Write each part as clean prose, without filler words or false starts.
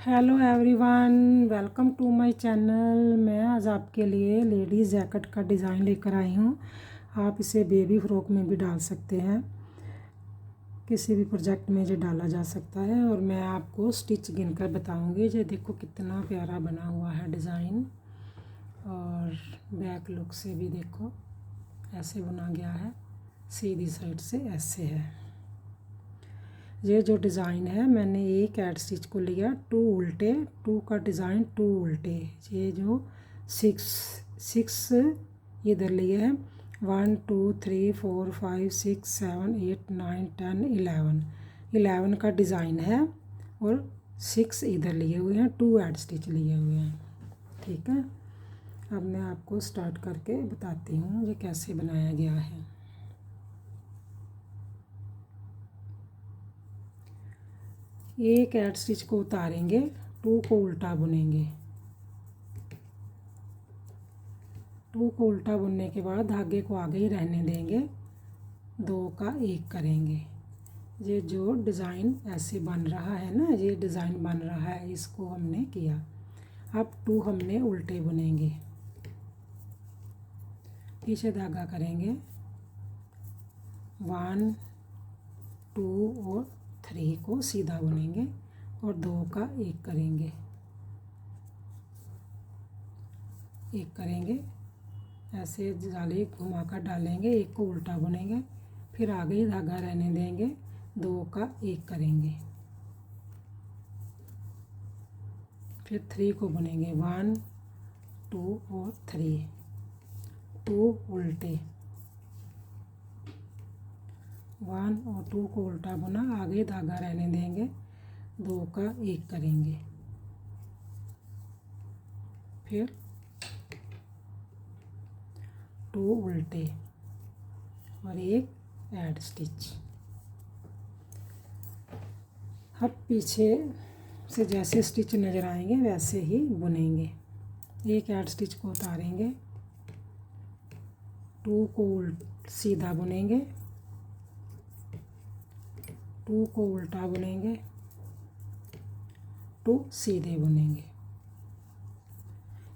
Hello everyone, welcome to my channel. मैं आज आपके लिए लेडीज़ जैकेट का डिज़ाइन लेकर आई हूँ। आप इसे बेबी फ्रॉक में भी डाल सकते हैं, किसी भी प्रोजेक्ट में ये डाला जा सकता है। और मैं आपको स्टिच गिनकर बताऊँगी। ये देखो कितना प्यारा बना हुआ है डिज़ाइन। और बैक लुक से भी देखो ऐसे बुना गया है, सीधी साइड से ऐसे है। ये जो डिज़ाइन है मैंने एक ऐड स्टिच को लिया, टू उल्टे, टू का डिज़ाइन टू उल्टे। ये जो सिक्स इधर लिए हैं, 1 2 3 4 5 6 7 8 9 10 11 का डिज़ाइन है। और 6 इधर लिए हुए हैं, 2 ऐड स्टिच लिए हुए हैं। ठीक है, अब मैं आपको स्टार्ट करके बताती हूँ ये कैसे बनाया गया है। एक ऐड स्टिच को उतारेंगे, 2 को उल्टा बुनेंगे। 2 को उल्टा बुनने के बाद धागे को आगे ही रहने देंगे, 2 का 1 करेंगे। ये जो डिज़ाइन ऐसे बन रहा है ना, ये डिज़ाइन बन रहा है, इसको हमने किया। अब 2 हमने उल्टे बुनेंगे, पीछे धागा करेंगे, 1 2 और 3 को सीधा बुनेंगे और 2 का 1 करेंगे, 1 करेंगे। ऐसे जाली घुमाकर डालेंगे, 1 को उल्टा बुनेंगे, फिर आगे ही धागा रहने देंगे, 2 का 1 करेंगे, फिर 3 को बुनेंगे, 1 2 और 3, 2 उल्टे, 1 और 2 को उल्टा बुना, आगे धागा रहने देंगे, 2 का 1 करेंगे, फिर 2 उल्टे और 1 ऐड स्टिच। अब पीछे से जैसे स्टिच नज़र आएंगे वैसे ही बुनेंगे। 1 ऐड स्टिच को उतारेंगे, 2 को सीधा बुनेंगे, 2 को उल्टा बुनेंगे, 2 सीधे बुनेंगे।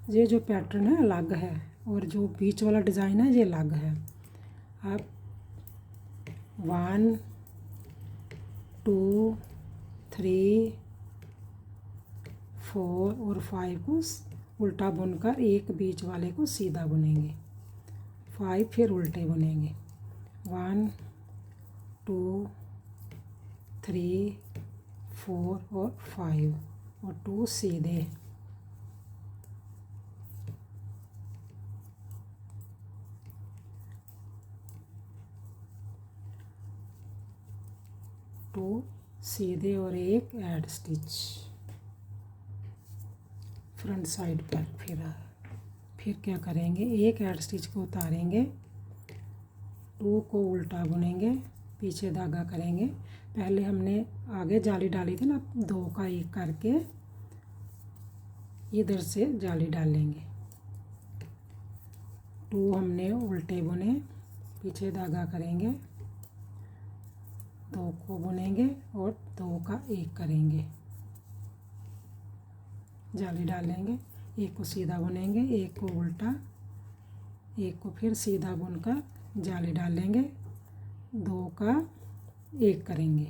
ये जो पैटर्न है अलग है और जो बीच वाला डिज़ाइन है ये अलग है। अब 1 2 3 4 और 5 को उल्टा बुनकर एक बीच वाले को सीधा बुनेंगे, 5 फिर उल्टे बुनेंगे, 1 2 3 4 और 5 और 2 सीधे, टू सीधे और 1 ऐड स्टिच फ्रंट साइड पर। फिर क्या करेंगे, 1 ऐड स्टिच को उतारेंगे, 2 को उल्टा बुनेंगे, पीछे धागा करेंगे। पहले हमने आगे जाली डाली थी ना, 2 का 1 करके इधर से जाली डालेंगे, 2 हमने उल्टे बुने, पीछे धागा करेंगे, 2 को बुनेंगे और 2 का 1 करेंगे, जाली डालेंगे, 1 को सीधा बुनेंगे, 1 को उल्टा, 1 को फिर सीधा बुनकर जाली डालेंगे, 2 का 1 करेंगे,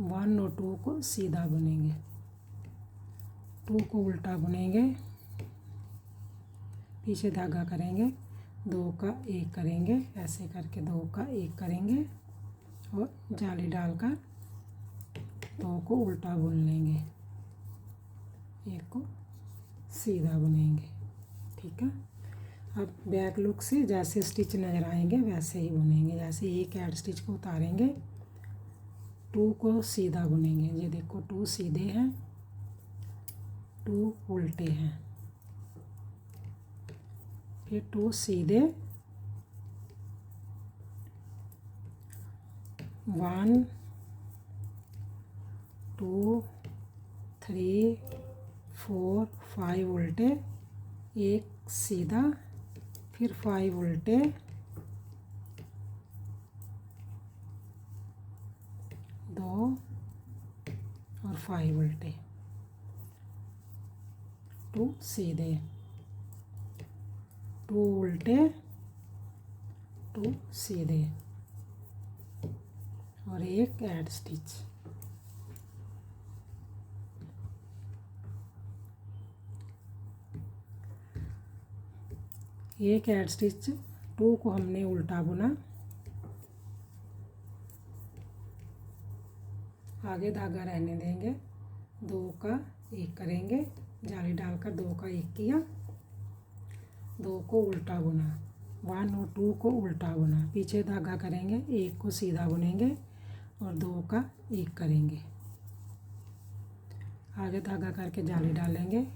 1 और 2 को सीधा बुनेंगे, 2 को उल्टा बुनेंगे, पीछे धागा करेंगे, 2 का 1 करेंगे, ऐसे करके 2 का 1 करेंगे और जाली डालकर 2 को उल्टा बुन लेंगे, 1 को सीधा बुनेंगे। ठीक है, अब बैक लुक से जैसे स्टिच नज़र आएंगे वैसे ही बुनेंगे। जैसे 1 ऐड स्टिच को उतारेंगे, 2 को सीधा बुनेंगे, ये देखो 2 सीधे हैं, 2 उल्टे हैं, फिर 2 सीधे, 1 2 3 4 5 उल्टे, 1 सीधा, फिर 5 उल्टे, 2 5 उल्टे, 2 सीधे, 2 उल्टे, 2 सीधे और एक ऐड स्टिच। एक ऐड स्टिच, 2 को हमने उल्टा बुना, आगे धागा रहने देंगे, 2 का 1 करेंगे, जाली डालकर 2 का 1 किया, 2 को उल्टा बुना, 1 और 2 को उल्टा बुना, पीछे धागा करेंगे, 1 को सीधा बुनेंगे और 2 का 1 करेंगे, आगे धागा करके जाली डालेंगे,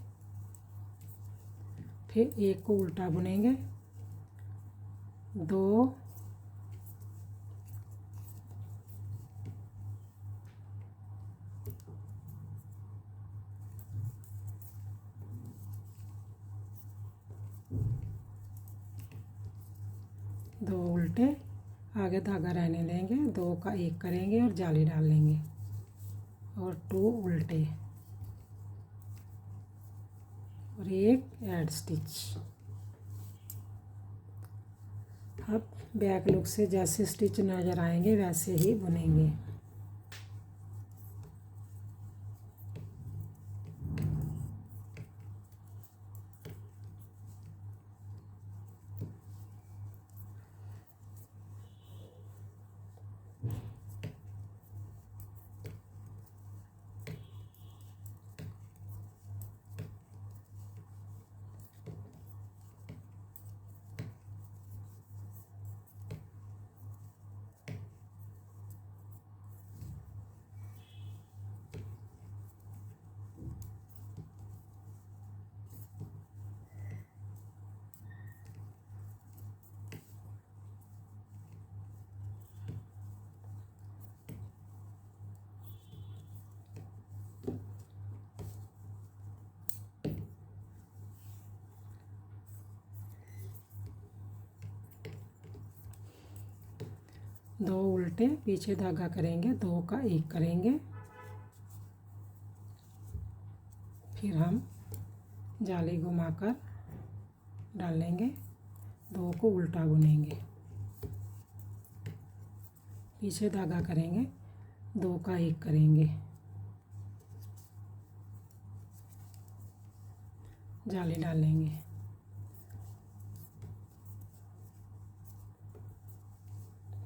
फिर 1 को उल्टा बुनेंगे, 2 2 उल्टे, आगे धागा रहने देंगे, 2 का 1 करेंगे और जाली डाल लेंगे और 2 उल्टे और एक ऐड स्टिच। अब बैक लुक से जैसे स्टिच नज़र आएंगे वैसे ही बुनेंगे। दो उल्टे, पीछे धागा करेंगे, 2 का 1 करेंगे, फिर हम जाली घुमाकर डालेंगे, 2 को उल्टा बुनेंगे, पीछे धागा करेंगे, 2 का 1 करेंगे, जाली डालेंगे,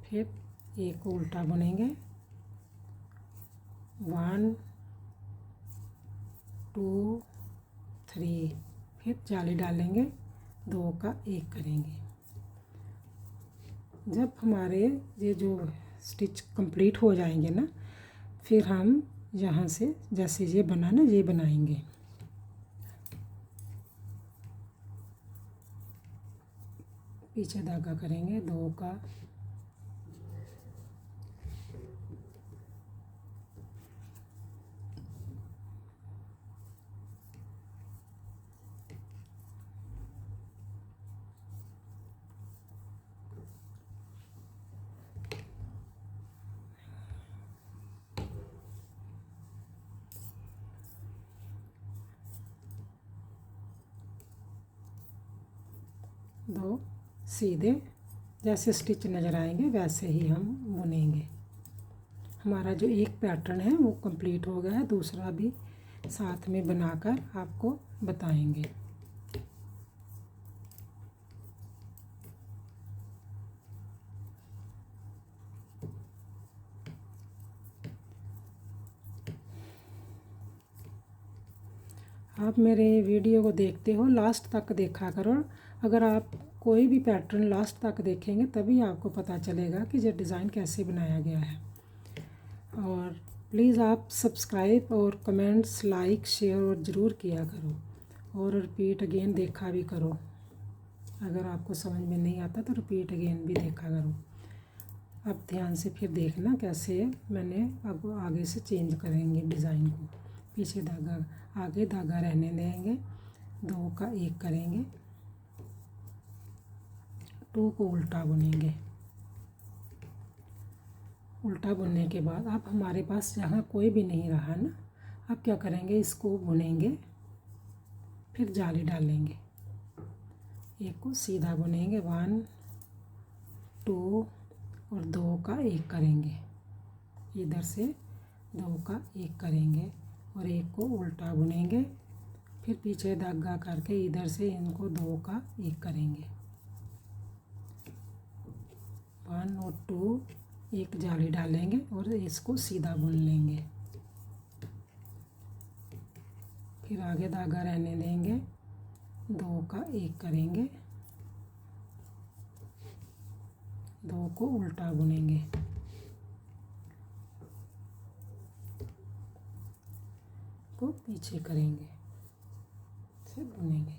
फिर 1 को उल्टा बुनेंगे, 1 2 3, फिर जाली डालेंगे, 2 का 1 करेंगे। जब हमारे ये जो स्टिच कंप्लीट हो जाएंगे ना, फिर हम यहाँ से जैसे ये बना ना, ये बनाएंगे। पीछे धागा करेंगे, 2 का दो सीधे, जैसे स्टिच नज़र आएंगे वैसे ही हम बुनेंगे। हमारा जो एक पैटर्न है वो कंप्लीट हो गया है, दूसरा भी साथ में बनाकर आपको बताएंगे। आप मेरे वीडियो को देखते हो, लास्ट तक देखा करो। अगर आप कोई भी पैटर्न लास्ट तक देखेंगे तभी आपको पता चलेगा कि ये डिज़ाइन कैसे बनाया गया है। और प्लीज़ आप सब्सक्राइब और कमेंट्स, लाइक, शेयर और ज़रूर किया करो और रिपीट अगेन देखा भी करो। अगर आपको समझ में नहीं आता तो रिपीट अगेन भी देखा करो। अब ध्यान से फिर देखना कैसे मैंने अब आगे से चेंज करेंगे डिज़ाइन को। पीछे धागा, आगे धागा रहने देंगे, 2 का 1 करेंगे, 2 को उल्टा बुनेंगे। उल्टा बुनने के बाद अब हमारे पास यहाँ कोई भी नहीं रहा ना, अब क्या करेंगे, इसको बुनेंगे, फिर जाली डालेंगे। एक को सीधा बुनेंगे, 1 2 और 2 का 1 करेंगे, इधर से 2 का 1 करेंगे और एक को उल्टा बुनेंगे, फिर पीछे धागा करके इधर से इनको 2 का 1 करेंगे, 1 और 2, एक जाली डालेंगे और इसको सीधा बुन लेंगे। फिर आगे धागा रहने देंगे, 2 का 1 करेंगे, 2 को उल्टा बुनेंगे, को पीछे करेंगे, से बुनेंगे।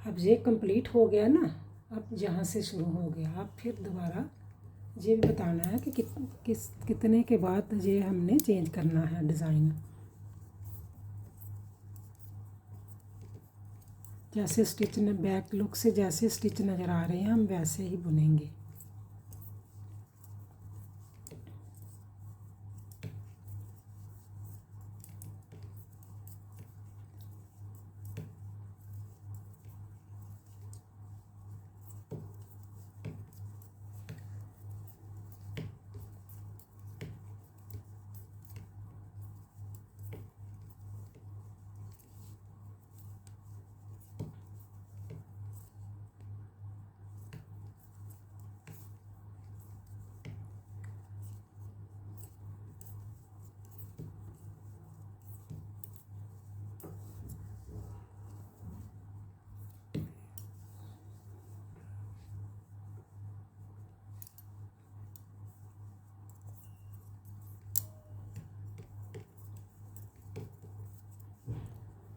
अब ये कंप्लीट हो गया ना, अब जहाँ से शुरू हो गया, अब फिर दोबारा ये भी बताना है कि कितने के बाद ये हमने चेंज करना है डिज़ाइन। जैसे स्टिच ने बैक लुक से जैसे स्टिच नज़र आ रहे हैं हम वैसे ही बुनेंगे।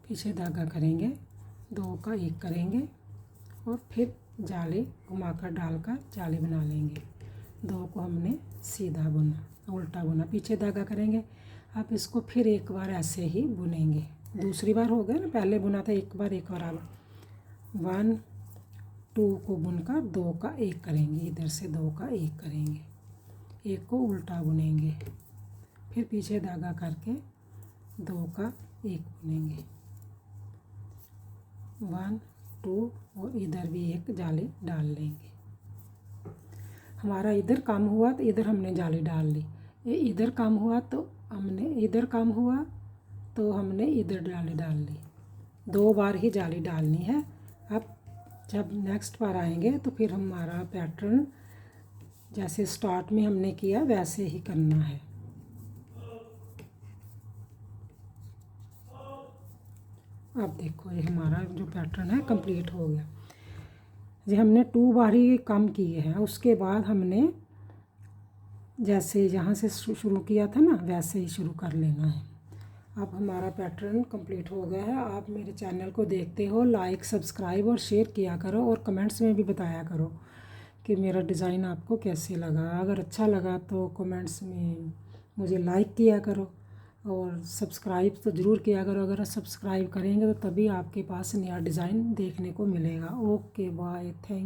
पीछे धागा करेंगे, 2 का 1 करेंगे और फिर जाली घुमाकर डालकर जाली बना लेंगे। 2 को हमने सीधा बुना, उल्टा बुना, पीछे धागा करेंगे। अब इसको फिर एक बार ऐसे ही बुनेंगे, दूसरी बार हो गया ना, पहले बुना था एक बार अब 1 2 को बुनकर 2 का 1 करेंगे, इधर से 2 का 1 करेंगे, एक को उल्टा बुनेंगे, फिर पीछे धागा करके 2 का 1 बुनेंगे, 1 2 और इधर भी एक जाली डाल लेंगे। हमारा इधर काम हुआ तो इधर हमने जाली डाल ली, ये इधर काम हुआ तो हमने इधर काम हुआ तो हमने इधर जाली डाल ली। 2 बार ही जाली डालनी है। अब जब नेक्स्ट बार आएंगे तो फिर हमारा पैटर्न जैसे स्टार्ट में हमने किया वैसे ही करना है। अब देखो ये हमारा जो पैटर्न है कंप्लीट हो गया। ये हमने 2 बार ही काम किए हैं, उसके बाद हमने जैसे यहाँ से शुरू किया था ना वैसे ही शुरू कर लेना है। अब हमारा पैटर्न कंप्लीट हो गया है। आप मेरे चैनल को देखते हो, लाइक सब्सक्राइब और शेयर किया करो और कमेंट्स में भी बताया करो कि मेरा डिज़ाइन आपको कैसे लगा। अगर अच्छा लगा तो कमेंट्स में मुझे लाइक किया करो और सब्सक्राइब तो ज़रूर किया करो। अगर सब्सक्राइब करेंगे तो तभी आपके पास नया डिज़ाइन देखने को मिलेगा। Okay bye, thank